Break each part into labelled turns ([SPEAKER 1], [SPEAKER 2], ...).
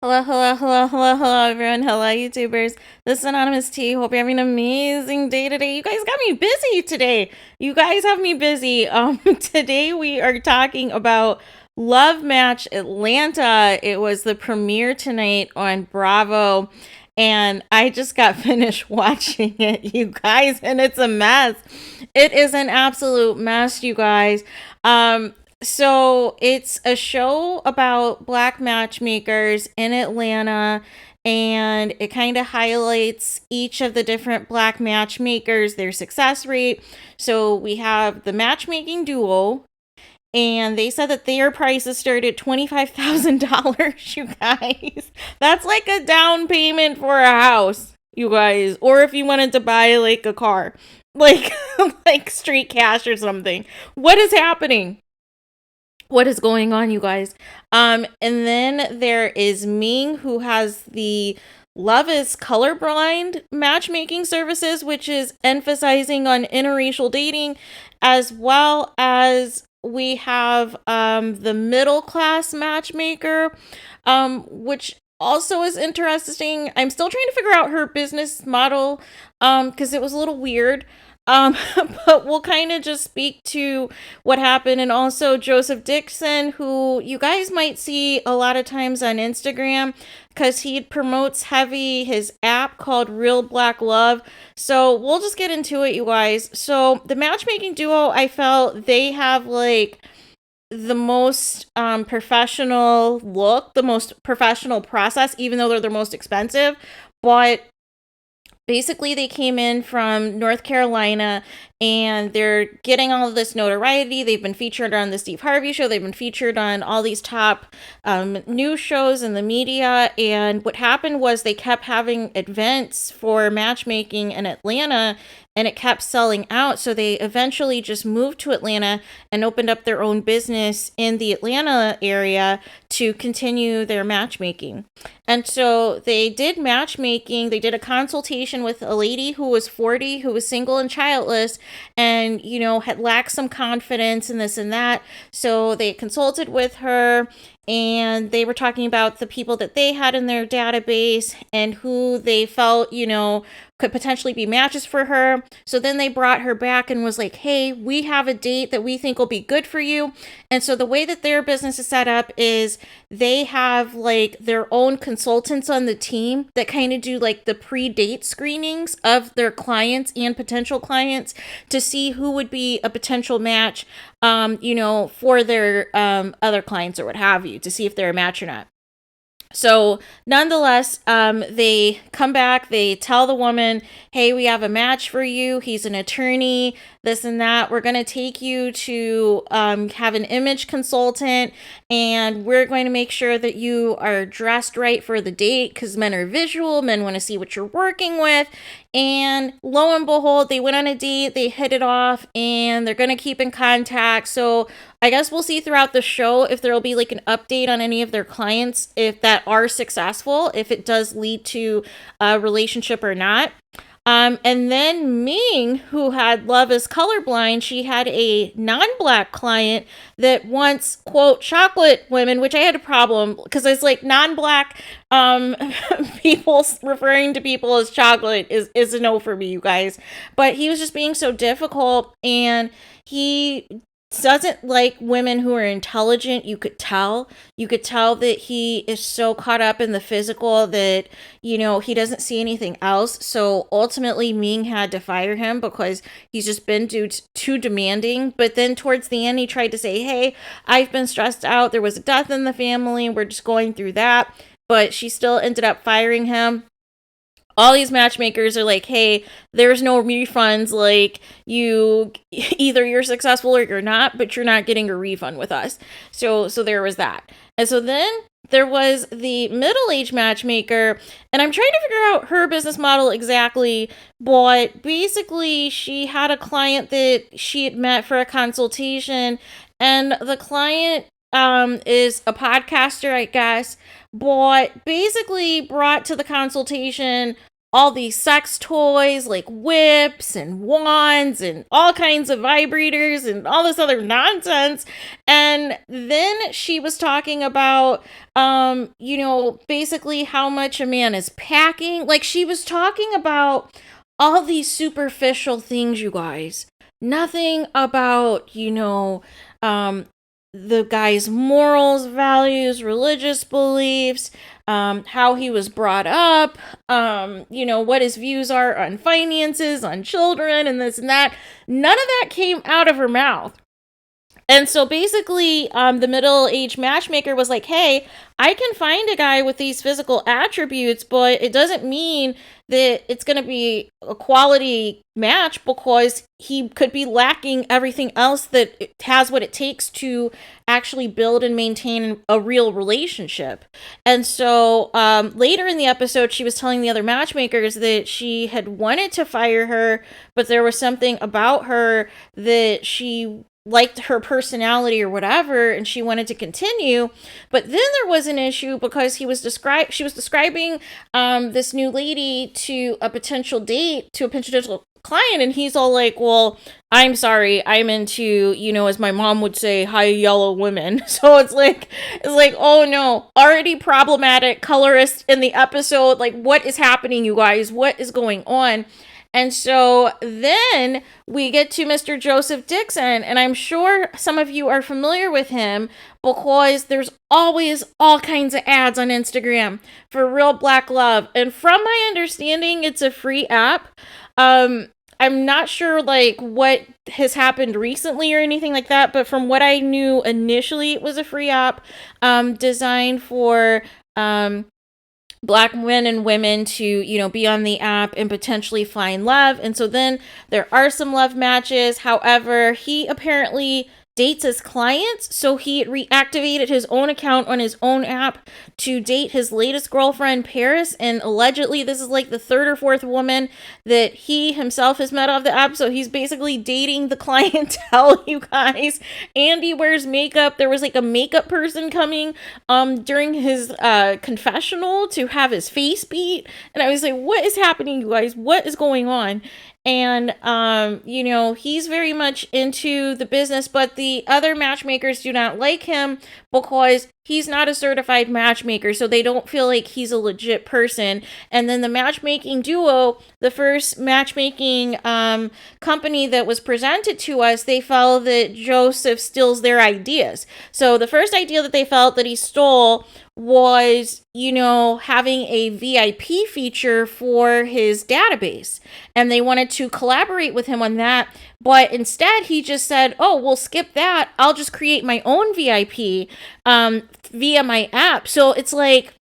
[SPEAKER 1] Hello, everyone. Hello, YouTubers. This is Anonymous T. Hope you're having an amazing day today. You guys got me busy today. You guys have me busy. Today we are talking about Love Match Atlanta. It was the premiere tonight on Bravo, and I just got finished watching it, you guys, and it's a mess. It is an absolute mess, you guys. So it's a show about black matchmakers in Atlanta, and it kind of highlights each of the different black matchmakers, their success rate. So we have the matchmaking duo, and they said that their prices start at $25,000, you guys. That's like a down payment for a house, you guys, or if you wanted to buy like a car, like like straight cash or something. What is happening? What is going on, you guys? And then there is Ming, who has the Love is Colorblind matchmaking services, which is emphasizing on interracial dating, as well as we have the middle class matchmaker, which also is interesting. I'm still trying to figure out her business model because it was a little weird. But we'll kind of just speak to what happened. And also Joseph Dixon, who you guys might see a lot of times on Instagram because he promotes heavy his app called Real Black Love. So we'll just get into it, you guys. So the matchmaking duo, I felt they have like the most professional look, the most professional process, even though they're the most expensive. But basically, they came in from North Carolina, and they're getting all of this notoriety. They've been featured on the Steve Harvey Show. They've been featured on all these top news shows in the media. And what happened was they kept having events for matchmaking in Atlanta, and it kept selling out. So they eventually just moved to Atlanta and opened up their own business in the Atlanta area to continue their matchmaking. And so they did matchmaking. They did a consultation with a lady who was 40, who was single and childless, and, you know, had lacked some confidence in this and that. So they consulted with her, and they were talking about the people that they had in their database and who they felt, you know, could potentially be matches for her. So then they brought her back and was like, hey, we have a date that we think will be good for you. And so the way that their business is set up is they have like their own consultants on the team that kind of do like the pre-date screenings of their clients and potential clients to see who would be a potential match, you know, for their other clients or what have you, to see if they're a match or not. So nonetheless, they come back, they tell the woman, hey, we have a match for you. He's an attorney, this and that. We're going to take you to have an image consultant, and we're going to make sure that you are dressed right for the date because men are visual. Men want to see what you're working with. And lo and behold, they went on a date, they hit it off, and they're going to keep in contact. So I guess we'll see throughout the show if there'll be like an update on any of their clients, if that are successful, if it does lead to a relationship or not. And then Ming, who had Love is Colorblind, she had a non-black client that wants, quote, chocolate women, which I had a problem because it's like non-black people referring to people as chocolate is a no for me, you guys. But he was just being so difficult, and he doesn't like women who are intelligent. You could tell that he is so caught up in the physical that, you know, he doesn't see anything else. So ultimately Ming had to fire him because he's just been too demanding. But then towards the end, he tried to say, hey, I've been stressed out. There was a death in the family. We're just going through that. But she still ended up firing him. All these matchmakers are like, hey, there's no refunds. Like, either you're successful or you're not, but you're not getting a refund with us. So there was that. And so then there was the middle-aged matchmaker, and I'm trying to figure out her business model exactly, but basically she had a client that she had met for a consultation, and the client is a podcaster, I guess, but basically brought to the consultation all these sex toys like whips and wands and all kinds of vibrators and all this other nonsense. And then she was talking about, basically how much a man is packing. Like, she was talking about all these superficial things, you guys. Nothing about, the guy's morals, values, religious beliefs, how he was brought up, what his views are on finances, on children, and this and that. None of that came out of her mouth. And so basically, the middle-aged matchmaker was like, hey, I can find a guy with these physical attributes, but it doesn't mean that it's going to be a quality match, because he could be lacking everything else that has what it takes to actually build and maintain a real relationship. And so later in the episode, she was telling the other matchmakers that she had wanted to fire her, but there was something about her that she liked, her personality or whatever, and she wanted to continue. But then there was an issue because she was describing this new lady to a potential date, to a potential client, and he's all like, well, I'm sorry, I'm into, as my mom would say, high yellow women. So it's like, oh no, already problematic colorist in the episode. Like, what is happening, you guys? What is going on? And so then we get to Mr. Joseph Dixon, and I'm sure some of you are familiar with him because there's always all kinds of ads on Instagram for Real Black Love. And from my understanding, it's a free app. I'm not sure like what has happened recently or anything like that, but from what I knew initially, it was a free app designed for Black men and women to, be on the app and potentially find love. And so then there are some love matches. However, he apparently dates his clients, so he reactivated his own account on his own app to date his latest girlfriend, Paris, and allegedly this is like the third or fourth woman that he himself has met off the app. So he's basically dating the clientele, you guys. And he wears makeup. There was like a makeup person coming during his confessional to have his face beat, and I was like, what is happening, you guys? What is going on? And, he's very much into the business, but the other matchmakers do not like him because he's not a certified matchmaker, so they don't feel like he's a legit person. And then the matchmaking duo, the first matchmaking company that was presented to us, they felt that Joseph steals their ideas. So the first idea that they felt that he stole was, having a VIP feature for his database. And they wanted to collaborate with him on that. But instead, he just said, oh, we'll skip that. I'll just create my own VIP via my app. So it's like,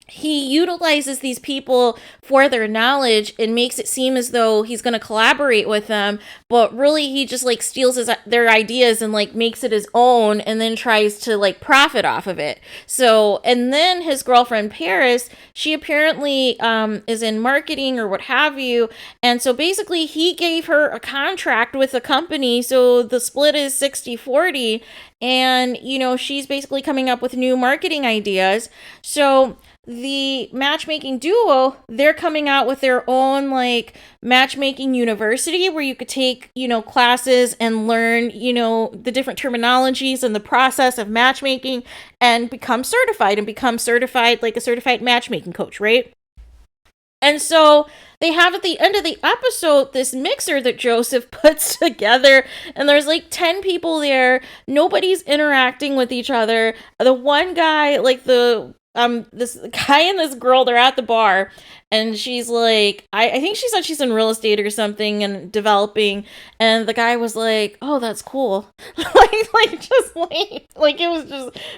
[SPEAKER 1] he utilizes these people for their knowledge and makes it seem as though he's going to collaborate with them, but really he just like steals their ideas and like makes it his own and then tries to like profit off of it. So, and then his girlfriend Paris, she apparently is in marketing or what have you, and so basically he gave her a contract with a company, so the split is 60-40, and she's basically coming up with new marketing ideas. So the matchmaking duo, they're coming out with their own like matchmaking university where you could take, classes and learn, the different terminologies and the process of matchmaking and become certified like a certified matchmaking coach, right? And so they have at the end of the episode this mixer that Joseph puts together, and there's like 10 people there. Nobody's interacting with each other. The one guy, like this guy and this girl, they're at the bar, and she's like, I think she said she's in real estate or something and developing, and the guy was like, oh, that's cool. It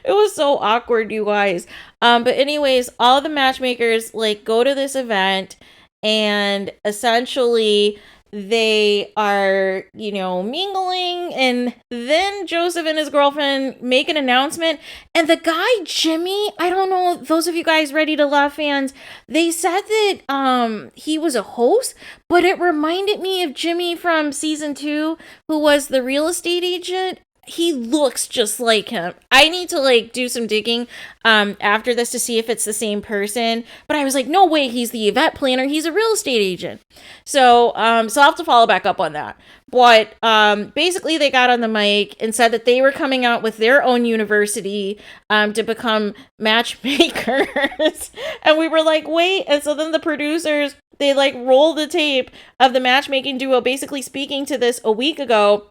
[SPEAKER 1] was so awkward, you guys. But anyways, all the matchmakers like go to this event, and essentially they are, mingling, and then Joseph and his girlfriend make an announcement, and the guy, Jimmy, I don't know, those of you guys Ready to Love fans, they said that he was a host, but it reminded me of Jimmy from season 2, who was the real estate agent. he looks just like him. I need to like do some digging after this to see if it's the same person. But I was like, no way, he's the event planner. He's a real estate agent. So so I'll have to follow back up on that. But basically they got on the mic and said that they were coming out with their own university to become matchmakers. And we were like, wait. And so then the producers, they like rolled the tape of the matchmaking duo basically speaking to this a week ago.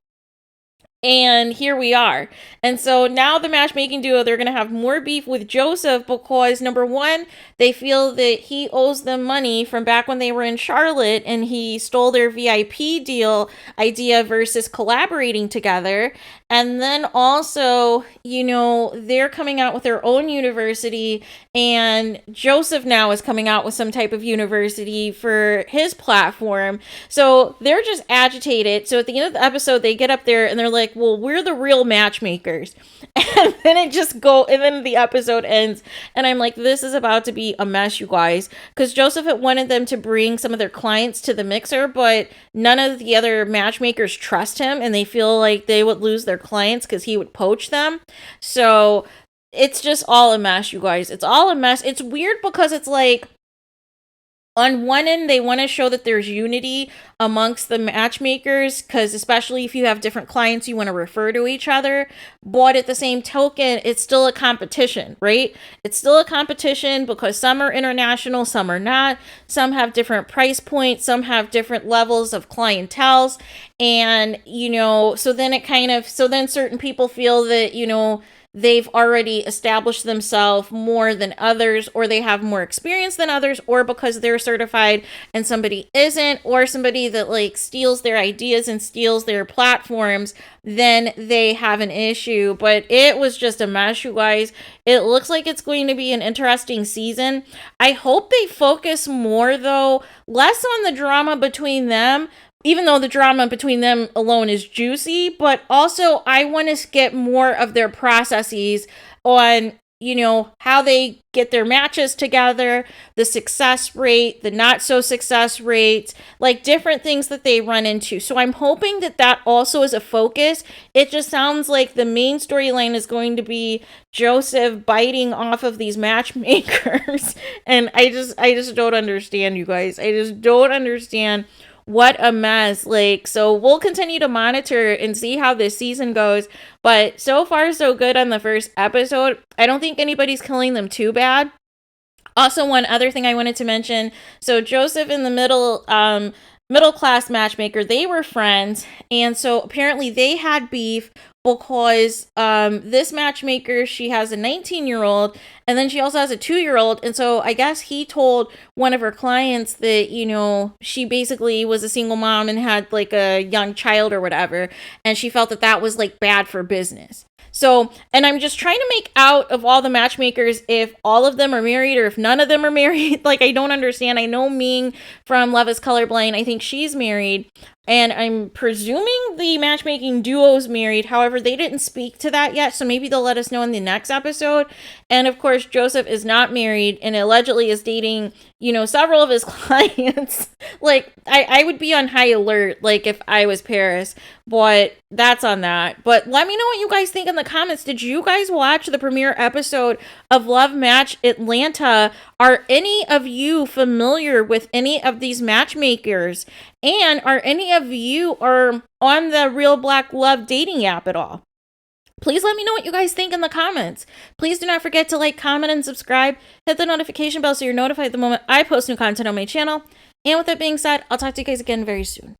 [SPEAKER 1] And here we are. And so now the matchmaking duo, they're going to have more beef with Joseph because, number one, they feel that he owes them money from back when they were in Charlotte and he stole their VIP deal idea versus collaborating together. And then also, you know, they're coming out with their own university, and Joseph now is coming out with some type of university for his platform. So they're just agitated. So at the end of the episode, they get up there and they're like, well, we're the real matchmakers. And then and then the episode ends. And I'm like, this is about to be a mess, you guys. Because Joseph had wanted them to bring some of their clients to the mixer, but none of the other matchmakers trust him and they feel like they would lose their clients because he would poach them. So it's just all a mess, you guys. It's all a mess. It's weird because it's like, on one end, they want to show that there's unity amongst the matchmakers, because especially if you have different clients, you want to refer to each other. But at the same token, it's still a competition, right? It's still a competition because some are international, some are not. Some have different price points, some have different levels of clienteles. And, you know, so then certain people feel that, you know, they've already established themselves more than others, or they have more experience than others, or because they're certified and somebody isn't, or somebody that like steals their ideas and steals their platforms, then they have an issue. But it was just a mess, you guys. It looks like it's going to be an interesting season. I hope they focus more, though, less on the drama between them, even though the drama between them alone is juicy, but also I want to get more of their processes on, you know, how they get their matches together, the success rate, the not so success rates, like different things that they run into. So I'm hoping that that also is a focus. It just sounds like the main storyline is going to be Joseph biting off of these matchmakers. And I just don't understand, you guys. I just don't understand. What a mess. Like, so we'll continue to monitor and see how this season goes. But so far, so good on the first episode. I don't think anybody's killing them too bad. Also, one other thing I wanted to mention. So Joseph in the middle class matchmaker, they were friends. And so apparently they had beef because this matchmaker, she has a 19-year-old and then she also has a 2-year-old. And so I guess he told one of her clients that, you know, she basically was a single mom and had like a young child or whatever. And she felt that that was like bad for business. So, and I'm just trying to make out of all the matchmakers if all of them are married or if none of them are married. Like, I don't understand. I know Ming from Love is Colorblind, I think she's married. And I'm presuming the matchmaking duo's married. However, they didn't speak to that yet. So maybe they'll let us know in the next episode. And of course, Joseph is not married and allegedly is dating, you know, several of his clients. Like, I would be on high alert, like if I was Paris. But that's on that. But let me know what you guys think in the comments. Did you guys watch the premiere episode of Love Match Atlanta? Are any of you familiar with any of these matchmakers? And are any of you are on the Real Black Love dating app at all? Please let me know what you guys think in the comments. Please do not forget to like, comment, and subscribe. Hit the notification bell so you're notified the moment I post new content on my channel. And with that being said, I'll talk to you guys again very soon.